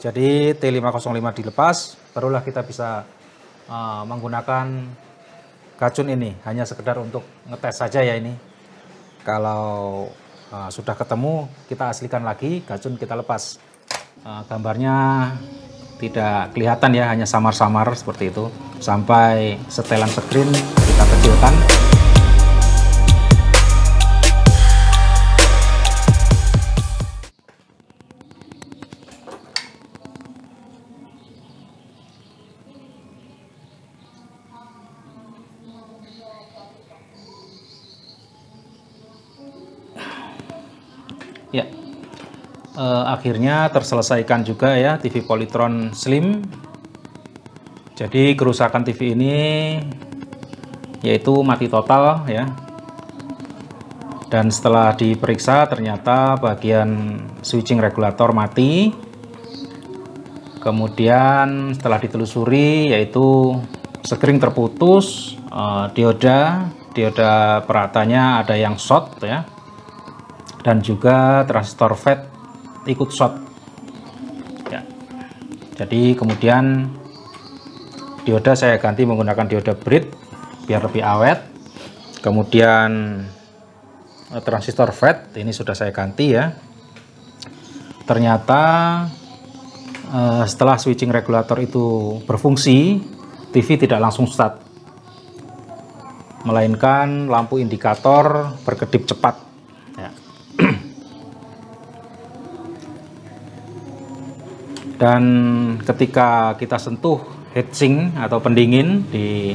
Jadi T505 dilepas, barulah kita bisa menggunakan gacun ini. Hanya sekedar untuk ngetes saja ya ini. Kalau sudah ketemu, kita aslikan lagi, gacun kita lepas. Gambarnya tidak kelihatan ya, hanya samar-samar seperti itu. Sampai setelan screen kita kecilkan. Ya, akhirnya terselesaikan juga ya TV Polytron Slim. Jadi kerusakan TV ini yaitu mati total ya. Dan setelah diperiksa ternyata bagian switching regulator mati. Kemudian setelah ditelusuri yaitu sekring terputus, dioda peratanya ada yang short ya. Dan juga transistor FET ikut short ya. Jadi kemudian dioda saya ganti menggunakan dioda BRID biar lebih awet. Kemudian transistor FET ini sudah saya ganti ya. Ternyata setelah switching regulator itu berfungsi, TV tidak langsung start, melainkan lampu indikator berkedip cepat. Dan ketika kita sentuh heatsink atau pendingin di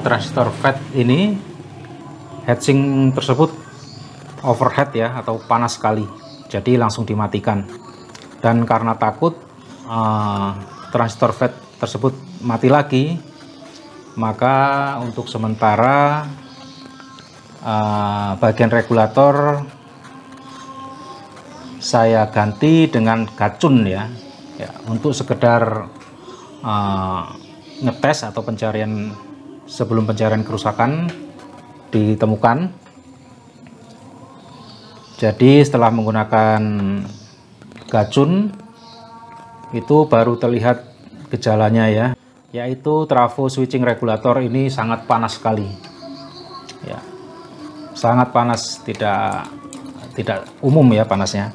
transistor FET ini, heatsink tersebut overheat ya atau panas sekali, jadi langsung dimatikan. Dan karena takut transistor FET tersebut mati lagi, maka untuk sementara bagian regulator saya ganti dengan gacun ya, untuk sekedar ngetes atau pencarian sebelum pencarian kerusakan ditemukan. Jadi setelah menggunakan gacun itu baru terlihat gejalanya ya, yaitu trafo switching regulator ini sangat panas sekali ya, sangat panas, tidak umum ya panasnya.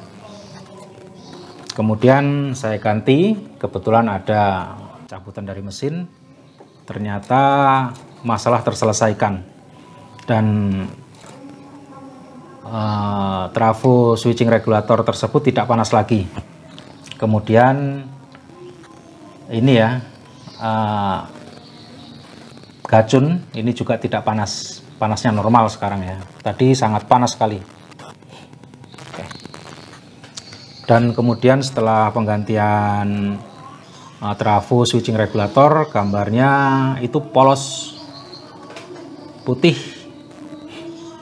Kemudian saya ganti, kebetulan ada cabutan dari mesin, ternyata masalah terselesaikan dan trafo switching regulator tersebut tidak panas lagi. Kemudian ini ya, gacun ini juga tidak panas, panasnya normal sekarang ya, tadi sangat panas sekali. Dan kemudian setelah penggantian trafo switching regulator, gambarnya itu polos putih.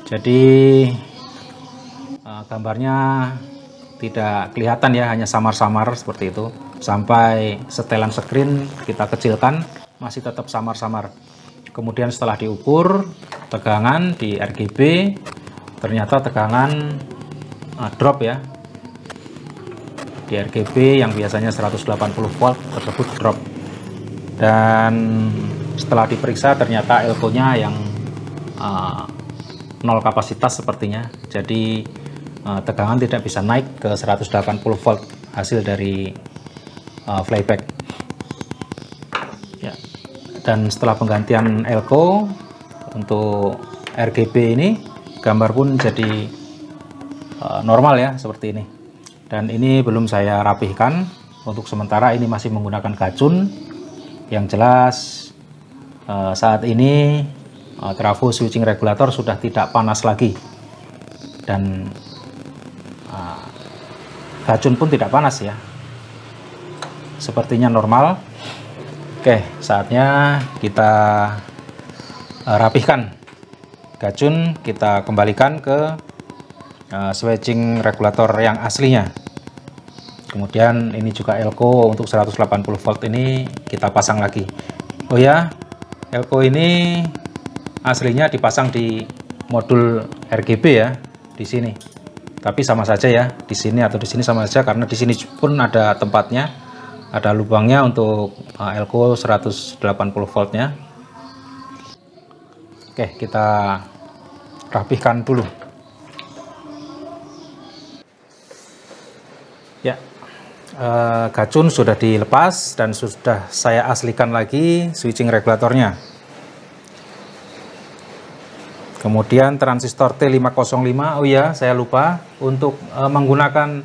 Jadi gambarnya tidak kelihatan ya, hanya samar-samar seperti itu. Sampai setelan screen kita kecilkan, masih tetap samar-samar. Kemudian setelah diukur tegangan di RGB, ternyata tegangan drop ya. Di RGB yang biasanya 180 volt tersebut drop. Dan setelah diperiksa ternyata elko-nya yang nol kapasitas sepertinya. Jadi tegangan tidak bisa naik ke 180 volt hasil dari flyback ya. Dan setelah penggantian elko untuk RGB ini, gambar pun jadi normal ya seperti ini. Dan ini belum saya rapihkan, untuk sementara ini masih menggunakan gacun. Yang jelas saat ini trafo switching regulator sudah tidak panas lagi, dan gacun pun tidak panas ya, sepertinya normal. Oke, saatnya kita rapihkan gacun, kita kembalikan ke switching regulator yang aslinya. Kemudian ini juga elko untuk 180 volt ini kita pasang lagi. Oh ya, elko ini aslinya dipasang di modul RGB ya, di sini. Tapi sama saja ya, di sini atau di sini sama saja, karena di sini pun ada tempatnya, ada lubangnya untuk elko 180 voltnya. Oke, kita rapihkan dulu. Ya, gacun sudah dilepas dan sudah saya aslikan lagi switching regulatornya. Kemudian transistor T505, oh ya saya lupa, untuk menggunakan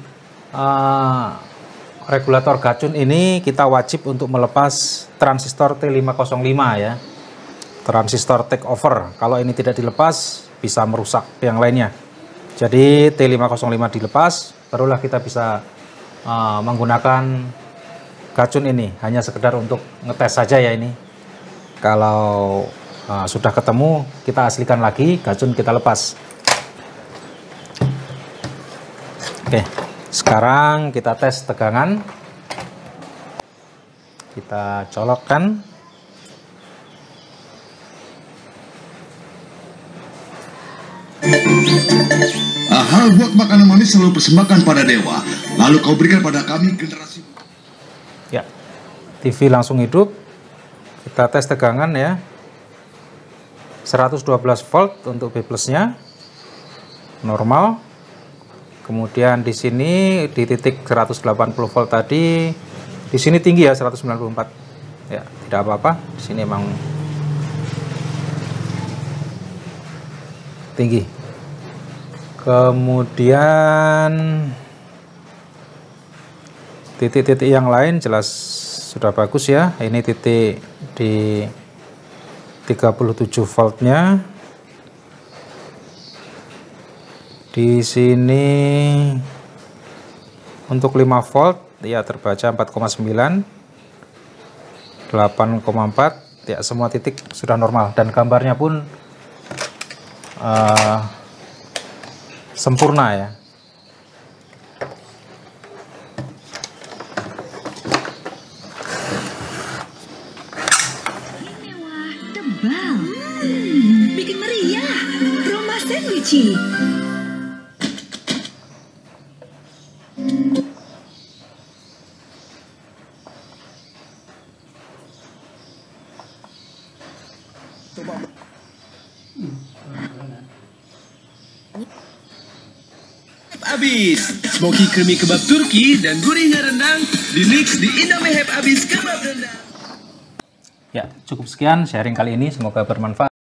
regulator gacun ini kita wajib untuk melepas transistor T505 ya, transistor take over. Kalau ini tidak dilepas bisa merusak yang lainnya. Jadi T505 dilepas, barulah kita bisa menggunakan gacun ini. Hanya sekedar untuk ngetes saja ya ini. Kalau sudah ketemu, kita aslikan lagi, gacun kita lepas. Oke, sekarang kita tes tegangan. Kita colokkan. Hal buat makanan manis selalu persembahkan pada dewa, lalu kau berikan pada kami generasi. Ya, TV langsung hidup. Kita tes tegangan ya. 112 volt untuk B plusnya normal. Kemudian di sini di titik 180 volt tadi, di sini tinggi ya 194. Ya, tidak apa-apa. Di sini emang tinggi. Kemudian titik-titik yang lain jelas sudah bagus ya. Ini titik di 37 voltnya. Di sini untuk 5 volt ya terbaca 4,9, 8,4 ya, semua titik sudah normal dan gambarnya pun sempurna ya. Tebal, bikin meriah. Roma Sandwich. Abis, smoky creamy kebab Turki dan gurihnya rendang di mix di Indomie Hype Abis kebab rendang. Ya, cukup sekian sharing kali ini, semoga bermanfaat.